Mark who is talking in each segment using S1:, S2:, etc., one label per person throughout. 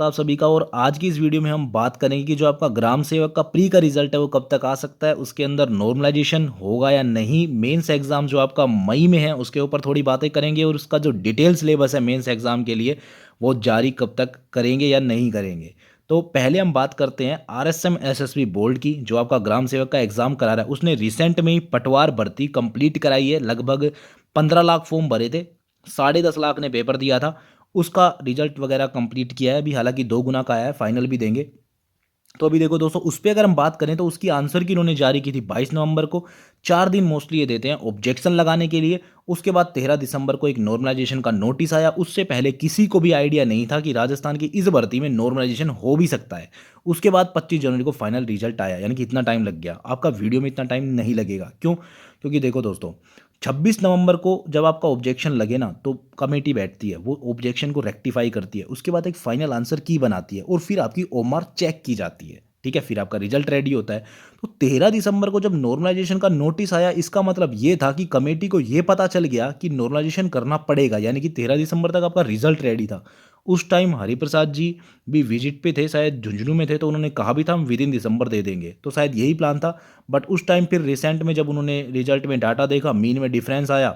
S1: स्वागत है आप सभी का। और आज की इस वीडियो में हम बात करेंगे कि जो आपका ग्राम सेवक का प्री का रिजल्ट है वो कब तक आ सकता है, उसके अंदर नॉर्मलाइजेशन होगा या नहीं, मेंस एग्जाम जो आपका मई में है उसके ऊपर थोड़ी बातें करेंगे, और उसका जो डिटेल सिलेबस है मेंस एग्जाम के लिए वो जारी कब तक करेंगे या नहीं करेंगे। तो पहले हम बात करते हैं आरएसएम एसएसबी बोर्ड की, जो आपका ग्राम सेवक का एग्जाम करा रहा है। उसने रिसेंट में ही पटवार भर्ती कंप्लीट कराई है। लगभग 15 लाख फॉर्म भरे थे, 10.5 लाख ने पेपर दिया था। उसका रिजल्ट वगैरह कंप्लीट किया है अभी, हालांकि 2 गुना का आया है, फाइनल भी देंगे। तो अभी देखो दोस्तों, उस पर अगर हम बात करें तो उसकी आंसर की इन्होंने जारी की थी 22 नवंबर को। 4 दिन मोस्टली ये देते हैं ऑब्जेक्शन लगाने के लिए। उसके बाद 13 दिसंबर को एक नॉर्मलाइजेशन का नोटिस आया। उससे पहले किसी को भी आइडिया नहीं था कि राजस्थान की इस भर्ती में नॉर्मलाइजेशन हो भी सकता है। उसके बाद 25 जनवरी को फाइनल रिजल्ट आया, यानी कि इतना टाइम लग गया। आपका वीडियो में इतना टाइम नहीं लगेगा, क्यों? क्योंकि देखो दोस्तों, 26 नवंबर को जब आपका ऑब्जेक्शन लगे ना, तो कमेटी बैठती है, वो ऑब्जेक्शन को रेक्टिफाई करती है, उसके बाद एक फाइनल आंसर की बनाती है, और फिर आपकी ओमार चेक की जाती है। ठीक है, फिर आपका रिजल्ट रेडी होता है। तो 13 दिसंबर को जब नॉर्मलाइजेशन का नोटिस आया, इसका मतलब ये था कि कमेटी को ये पता चल गया कि नॉर्मलाइजेशन करना पड़ेगा, यानी कि 13 दिसंबर तक आपका रिजल्ट रेडी था। उस टाइम हरिप्रसाद जी भी विजिट पे थे, शायद झुंझुनू में थे, तो उन्होंने कहा भी था हम विद इन दिसंबर दे देंगे, तो शायद यही प्लान था। बट उस टाइम फिर रिसेंट में जब उन्होंने रिजल्ट में डाटा देखा, मीन में डिफरेंस आया,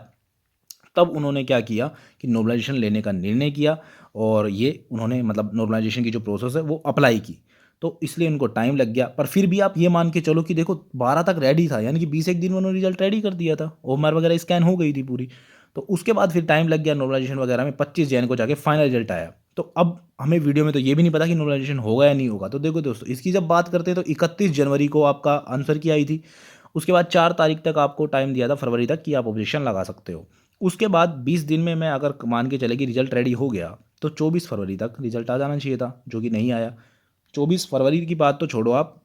S1: तब उन्होंने क्या किया कि नॉर्मलाइजेशन लेने का निर्णय किया। और ये उन्होंने मतलब नॉर्मलाइजेशन की जो प्रोसेस है वो अप्लाई की। तो इसलिए उनको टाइम लग गया। पर फिर भी आप ये मान के चलो कि देखो 12 तक रेडी था, यानी कि 20 एक दिन में उन्होंने रिजल्ट रेडी कर दिया था, ओमआर वगैरह स्कैन हो गई थी पूरी। तो उसके बाद फिर टाइम लग गया नॉर्मलाइजेशन वगैरह में। 25 जैन को जाके फाइनल रिजल्ट आया। तो अब हमें वीडियो में तो ये भी नहीं पता कि नॉर्मलाइजेशन होगा या नहीं होगा। तो देखो दोस्तों, इसकी जब बात करते हैं तो 31 जनवरी को आपका आंसर की आई थी। उसके बाद 4 तारीख तक आपको टाइम दिया था, फरवरी तक, कि आप ऑब्जेक्शन लगा सकते हो। उसके बाद 20 दिन में मैं अगर मान के चले कि रिजल्ट रेडी हो गया, तो 24 फरवरी तक रिजल्ट आ जाना चाहिए था, जो कि नहीं आया। 24 फरवरी की बात तो छोड़ो आप,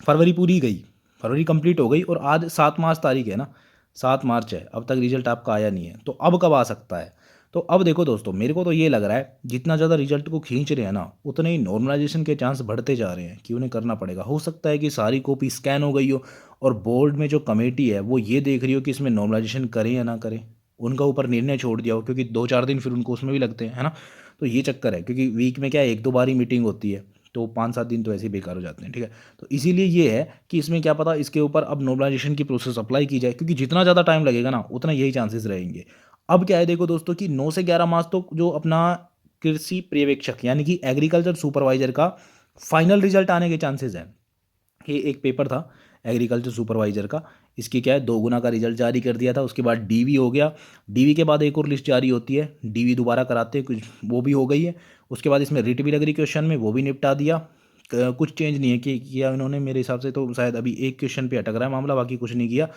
S1: फरवरी पूरी गई, फरवरी कंप्लीट हो गई, और आज 7 मार्च तारीख है ना, 7 मार्च है, अब तक रिजल्ट आपका आया नहीं है। तो अब कब आ सकता है? तो अब देखो दोस्तों, मेरे को तो ये लग रहा है जितना ज़्यादा रिजल्ट को खींच रहे हैं ना, उतने ही नॉर्मलाइजेशन के चांस बढ़ते जा रहे हैं कि उन्हें करना पड़ेगा। हो सकता है कि सारी कॉपी स्कैन हो गई हो, और बोर्ड में जो कमेटी है वो ये देख रही हो कि इसमें नॉर्मलाइजेशन करें या ना करें, उनका ऊपर निर्णय छोड़ दिया हो, क्योंकि 2-4 दिन फिर उनको उसमें भी लगते हैं, है ना। तो ये चक्कर है, क्योंकि वीक में क्या है, 1-2 बार ही मीटिंग होती है, तो 5-7 दिन तो ऐसे ही बेकार हो जाते हैं। ठीक है, तो इसीलिए ये है कि इसमें क्या पता इसके ऊपर अब नॉर्मलाइजेशन की प्रोसेस अप्लाई की जाए, क्योंकि जितना ज़्यादा टाइम लगेगा ना, उतना यही चांसेस रहेंगे। अब क्या है, देखो दोस्तों, कि 9 से 11 मार्च तो जो अपना कृषि पर्यवेक्षक यानी कि एग्रीकल्चर सुपरवाइजर का फाइनल रिजल्ट आने के चांसेस हैं। ये एक पेपर था एग्रीकल्चर सुपरवाइजर का, इसकी क्या है, 2 गुना का रिजल्ट जारी कर दिया था। उसके बाद डीवी हो गया, डीवी के बाद एक और लिस्ट जारी होती है, डीवी दोबारा कराते हैं कुछ, वो भी हो गई है। उसके बाद इसमें रिट भी लग रही क्वेश्चन में, वो भी निपटा दिया। कुछ चेंज नहीं है कि किया इन्होंने, मेरे हिसाब से तो शायद अभी एक क्वेश्चन पे अटक रहा है मामला, बाकी कुछ नहीं किया।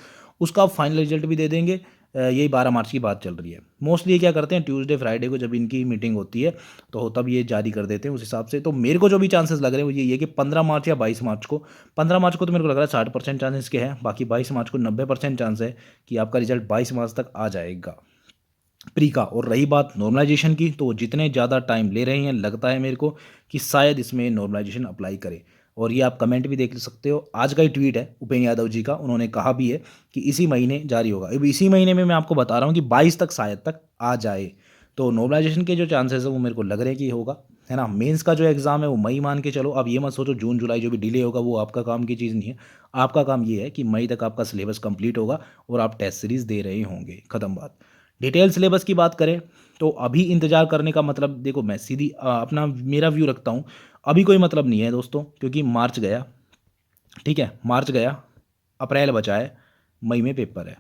S1: उसका फाइनल रिजल्ट भी दे देंगे। यही 12 मार्च की बात चल रही है। मोस्टली ये क्या करते हैं, ट्यूसडे फ्राइडे को जब इनकी मीटिंग होती है, तो तब ये जारी कर देते हैं उस हिसाब से। तो मेरे को जो भी चांसेस लग रहे हैं वो ये है कि 15 मार्च या 22 मार्च को। 15 मार्च को तो मेरे को लग रहा है 60% चांसेस के हैं, बाकी 22 मार्च को 90% चांस है कि आपका रिजल्ट 22 मार्च तक आ जाएगा प्री का। और रही बात नॉर्मलाइजेशन की, तो जितने ज़्यादा टाइम ले रहे हैं, लगता है मेरे को कि शायद इसमें नॉर्मलाइजेशन अप्लाई करें। और ये आप कमेंट भी देख सकते हो, आज का ही ट्वीट है उपेंद्र यादव जी का, उन्होंने कहा भी है कि इसी महीने जारी होगा। अब इसी महीने में मैं आपको बता रहा हूँ कि 22 तक शायद तक आ जाए। तो नॉर्मलाइजेशन के जो चांसेस है वो मेरे को लग रहे हैं कि होगा, है ना। मेंस का जो एग्ज़ाम है वो मई मान के चलो। अब ये मत सोचो जून जुलाई जो भी डिले होगा वो आपका काम की चीज़ नहीं है। आपका काम ये है कि मई तक आपका सिलेबस कंप्लीट होगा और आप टेस्ट सीरीज़ दे रहे होंगे, ख़त्म बात। डिटेल सिलेबस की बात करें तो अभी इंतज़ार करने का मतलब, देखो मैं सीधी अपना मेरा व्यू रखता हूँ, अभी कोई मतलब नहीं है दोस्तों, क्योंकि मार्च गया, ठीक है, मार्च गया, अप्रैल बचा है, मई में पेपर है।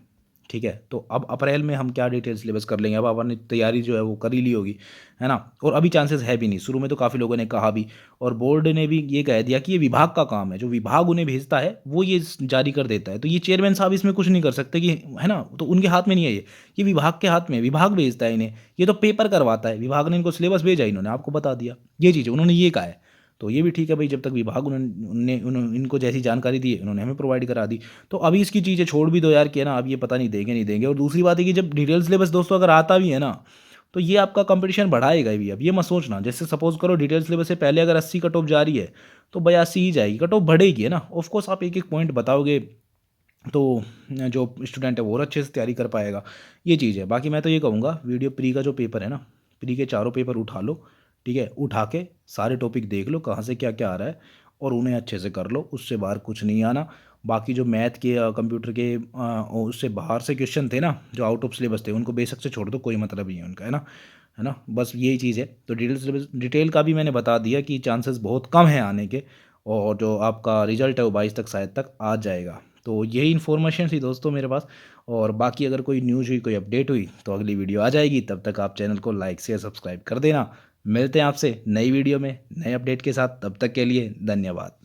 S1: ठीक है, तो अब अप्रैल में हम क्या डिटेल सिलेबस कर लेंगे, अब अपन ने तैयारी जो है वो कर ही ली होगी, है ना। और अभी चांसेस है भी नहीं, शुरू में तो काफ़ी लोगों ने कहा भी, और बोर्ड ने भी ये कह दिया कि ये विभाग का काम है, जो विभाग उन्हें भेजता है वो ये जारी कर देता है। तो ये चेयरमैन साहब इसमें कुछ नहीं कर सकते कि, है ना, तो उनके हाथ में नहीं है ये विभाग के हाथ में है, विभाग भेजता है इन्हें, ये तो पेपर करवाता है, विभाग ने इनको सिलेबस भेजा, इन्होंने आपको बता दिया, ये चीज़ उन्होंने ये कहा है। तो ये भी ठीक है भाई, जब तक विभाग उन्होंने इनको जैसी जानकारी दी है उन्होंने हमें प्रोवाइड करा दी। तो अभी इसकी चीज़ें छोड़ भी दो यार, कि है ना, अब ये पता नहीं देंगे नहीं देंगे। और दूसरी बात है कि जब डिटेल सिलेबस दोस्तों अगर आता भी है ना, तो ये आपका कंपटीशन बढ़ाएगा भी। अब ये मत सोचना, जैसे सपोज करो डिटेल सिलेबस से पहले अगर 80 कट ऑफ जा रही है, तो 82 ही जाएगी, कट ऑफ बढ़ेगी, है ना। ऑफकोर्स आप एक एक पॉइंट बताओगे तो जो स्टूडेंट है वो और अच्छे से तैयारी कर पाएगा, ये चीज़ है। बाकी मैं तो ये कहूँगा, वीडियो प्री का जो पेपर है ना, प्री के चारों पेपर उठा लो, ठीक है, उठा के सारे टॉपिक देख लो कहाँ से क्या क्या आ रहा है और उन्हें अच्छे से कर लो, उससे बाहर कुछ नहीं आना। बाकी जो मैथ के कंप्यूटर के उससे बाहर से क्वेश्चन थे ना जो आउट ऑफ सिलेबस थे, उनको बेशक से छोड़ दो, कोई मतलब नहीं है उनका, है ना, बस यही चीज़ है। तो डिटेल सिलेबस डिटेल का भी मैंने बता दिया कि चांसेस बहुत कम है आने के, और जो आपका रिजल्ट है वो 22 तक शायद तक आ जाएगा। तो यही इन्फॉर्मेशन थी दोस्तों मेरे पास। और बाकी अगर कोई न्यूज़ हुई, कोई अपडेट हुई तो अगली वीडियो आ जाएगी, तब तक आप चैनल को लाइक शेयर सब्सक्राइब कर देना। मिलते हैं आपसे नई वीडियो में नए अपडेट के साथ, तब तक के लिए धन्यवाद।